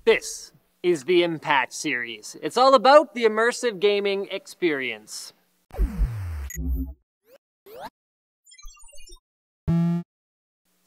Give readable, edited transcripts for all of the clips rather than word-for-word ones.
This is the Impact series. It's all about the immersive gaming experience.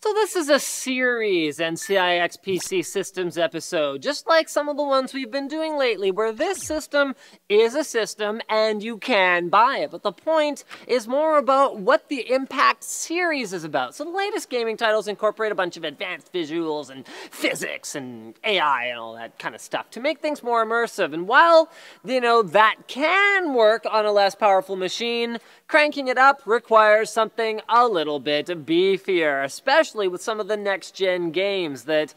So this is a series NCIX PC Systems episode, just like some of the ones we've been doing lately, where this system is a system and you can buy it. But the point is more about what the Impact series is about. So the latest gaming titles incorporate a bunch of advanced visuals and physics and AI and all that kind of stuff to make things more immersive. And while, that can work on a less powerful machine, cranking it up requires something a little bit beefier, especially with some of the next-gen games that,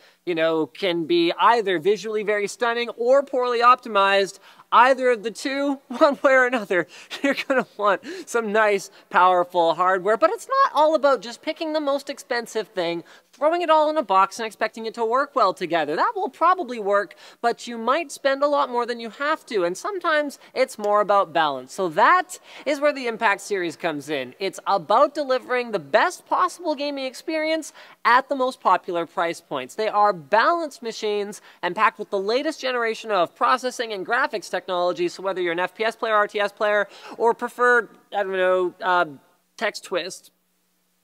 can be either visually very stunning or poorly optimized. Either of the two, one way or another, you're going to want some nice, powerful hardware. But it's not all about just picking the most expensive thing, throwing it all in a box and expecting it to work well together. That will probably work, but you might spend a lot more than you have to, and sometimes it's more about balance. So that is where the Impact series comes in. It's about delivering the best possible gaming experience at the most popular price points. They are balanced machines and packed with the latest generation of processing and graphics technology, so whether you're an FPS player, RTS player, or prefer, text twist,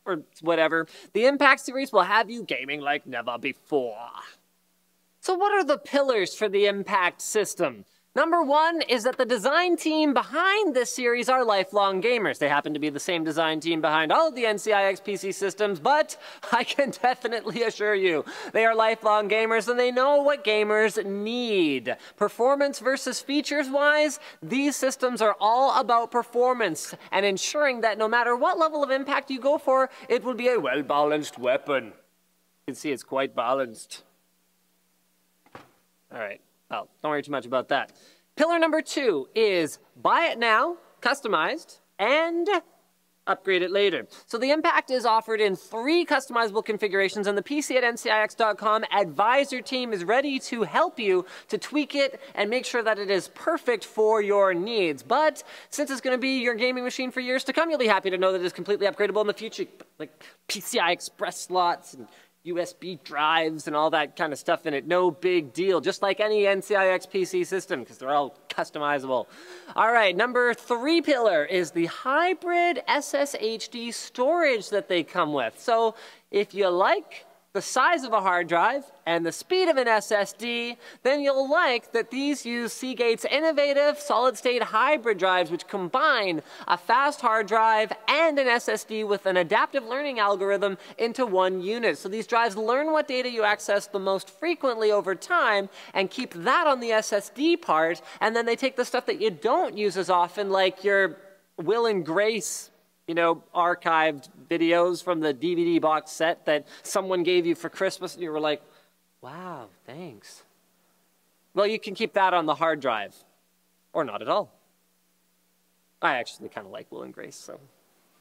or whatever, the Impact series will have you gaming like never before. So what are the pillars for the Impact system? Number one is that the design team behind this series are lifelong gamers. They happen to be the same design team behind all of the NCIX PC systems, but I can definitely assure you they are lifelong gamers and they know what gamers need. Performance versus features-wise, these systems are all about performance and ensuring that no matter what level of impact you go for, it will be a well-balanced weapon. You can see it's quite balanced. All right. Well, don't worry too much about that. Pillar number two is buy it now, customized, and upgrade it later. So the Impact is offered in 3 customizable configurations, and the PC at NCIX.com advisor team is ready to help you to tweak it and make sure that it is perfect for your needs. But since it's going to be your gaming machine for years to come, you'll be happy to know that it's completely upgradable in the future, like PCI Express slots and USB drives and all that kind of stuff in it. No big deal, just like any NCIX PC system, because they're all customizable. All right, number 3 pillar is the hybrid SSHD storage that they come with. So if you like the size of a hard drive and the speed of an SSD, then you'll like that these use Seagate's innovative solid-state hybrid drives, which combine a fast hard drive and an SSD with an adaptive learning algorithm into one unit. So these drives learn what data you access the most frequently over time and keep that on the SSD part, and then they take the stuff that you don't use as often, like your Will and Grace archived videos from the DVD box set that someone gave you for Christmas and you were like, wow, thanks. Well, you can keep that on the hard drive, or not at all. I actually kind of like Will and Grace, so.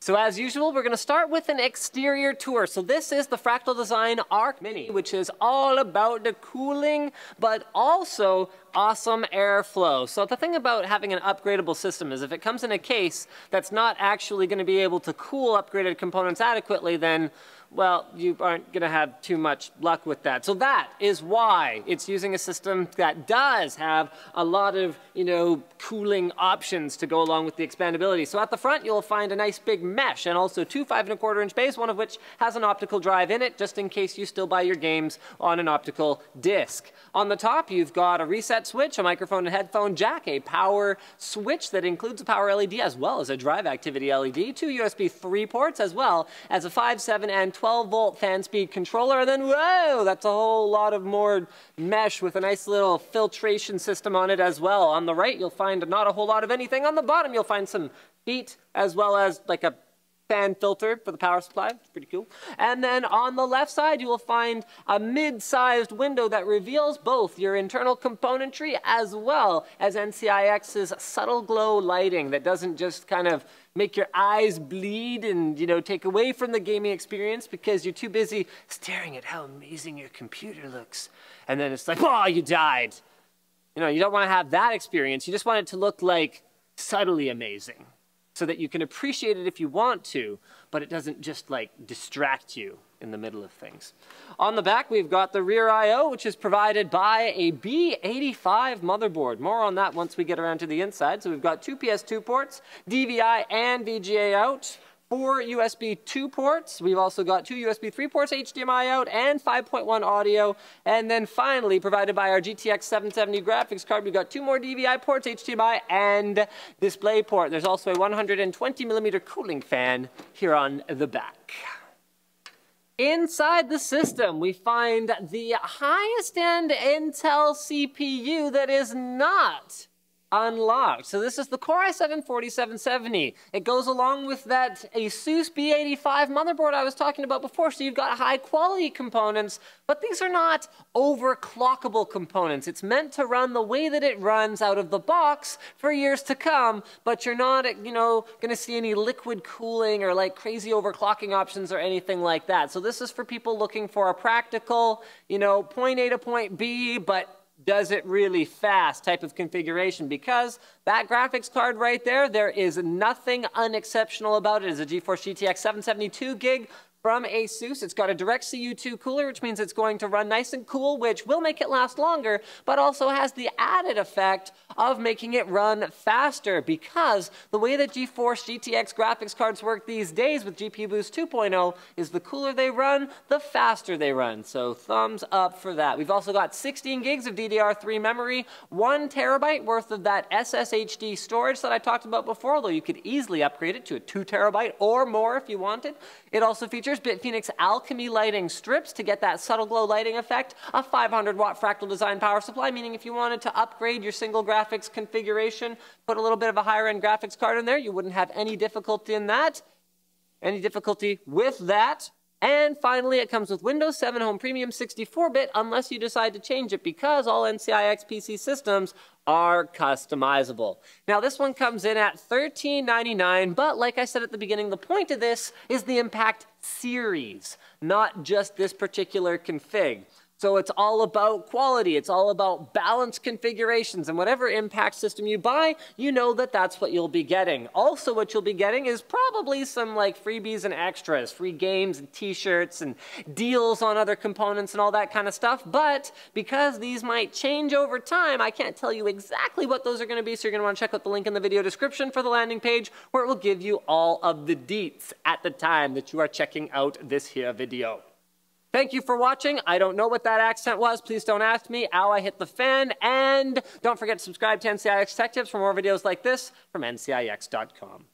So as usual, we're going to start with an exterior tour. So this is the Fractal Design Arc Mini, which is all about the cooling, but also awesome airflow. So the thing about having an upgradable system is if it comes in a case that's not actually going to be able to cool upgraded components adequately, then, well, you aren't going to have too much luck with that. So that is why it's using a system that does have a lot of, cooling options to go along with the expandability. So at the front, you'll find a nice big mesh and also 2 5¼ bays, one of which has an optical drive in it, just in case you still buy your games on an optical disc. On the top, you've got a reset switch, a microphone and headphone jack, a power switch that includes a power LED as well as a drive activity LED, 2 USB 3 ports, as well as a 5, 7, and 12-volt fan speed controller, and then, whoa, that's a whole lot of more mesh with a nice little filtration system on it as well. On the right, you'll find not a whole lot of anything. On the bottom, you'll find some heat, as well as like a fan filter for the power supply. It's pretty cool. And then on the left side, you will find a mid-sized window that reveals both your internal componentry as well as NCIX's subtle glow lighting that doesn't just kind of make your eyes bleed and, take away from the gaming experience because you're too busy staring at how amazing your computer looks. And then it's like, oh, you died. You don't want to have that experience. You just want it to look like subtly amazing, so that you can appreciate it if you want to, but it doesn't just like distract you in the middle of things. On the back, we've got the rear I/O, which is provided by a B85 motherboard. More on that once we get around to the inside. So we've got 2 PS2 ports, DVI and VGA out, 4 USB 2 ports. We've also got 2 USB 3 ports, HDMI out, and 5.1 audio. And then finally, provided by our GTX 770 graphics card, we've got 2 more DVI ports, HDMI, and DisplayPort. There's also a 120mm cooling fan here on the back. Inside the system, we find the highest-end Intel CPU that is not unlocked. So this is the Core i7-4770. It goes along with that Asus B85 motherboard I was talking about before, so you've got high quality components, but these are not overclockable components. It's meant to run the way that it runs out of the box for years to come, but you're not, gonna see any liquid cooling or like crazy overclocking options or anything like that. So this is for people looking for a practical, point A to point B, but does it really fast type of configuration, because that graphics card right there is nothing unexceptional about it. It's a GeForce GTX 772 gig from Asus. It's got a direct CU2 cooler, which means it's going to run nice and cool, which will make it last longer, but also has the added effect of making it run faster, because the way that GeForce GTX graphics cards work these days with GPU Boost 2.0 is the cooler they run, the faster they run. So thumbs up for that. We've also got 16 gigs of DDR3 memory, 1 terabyte worth of that SSHD storage that I talked about before, although you could easily upgrade it to a 2 terabyte or more if you wanted. It also features BitPhoenix Alchemy lighting strips to get that subtle glow lighting effect, a 500-watt fractal design power supply, meaning if you wanted to upgrade your single graphics configuration, put a little bit of a higher-end graphics card in there, you wouldn't have any difficulty in that. Any difficulty with that. And finally, it comes with Windows 7 Home Premium 64-bit unless you decide to change it, because all NCIX PC systems are customizable. Now, this one comes in at $13.99, but like I said at the beginning, the point of this is the Impact series, not just this particular config. So it's all about quality, it's all about balanced configurations, and whatever Impact system you buy, you know that that's what you'll be getting. Also, what you'll be getting is probably some like freebies and extras, free games and t-shirts and deals on other components and all that kind of stuff, but because these might change over time, I can't tell you exactly what those are going to be, so you're going to want to check out the link in the video description for the landing page, where it will give you all of the deets at the time that you are checking out this here video. Thank you for watching. I don't know what that accent was. Please don't ask me. Ow, I hit the fan. And don't forget to subscribe to NCIX Tech Tips for more videos like this from NCIX.com.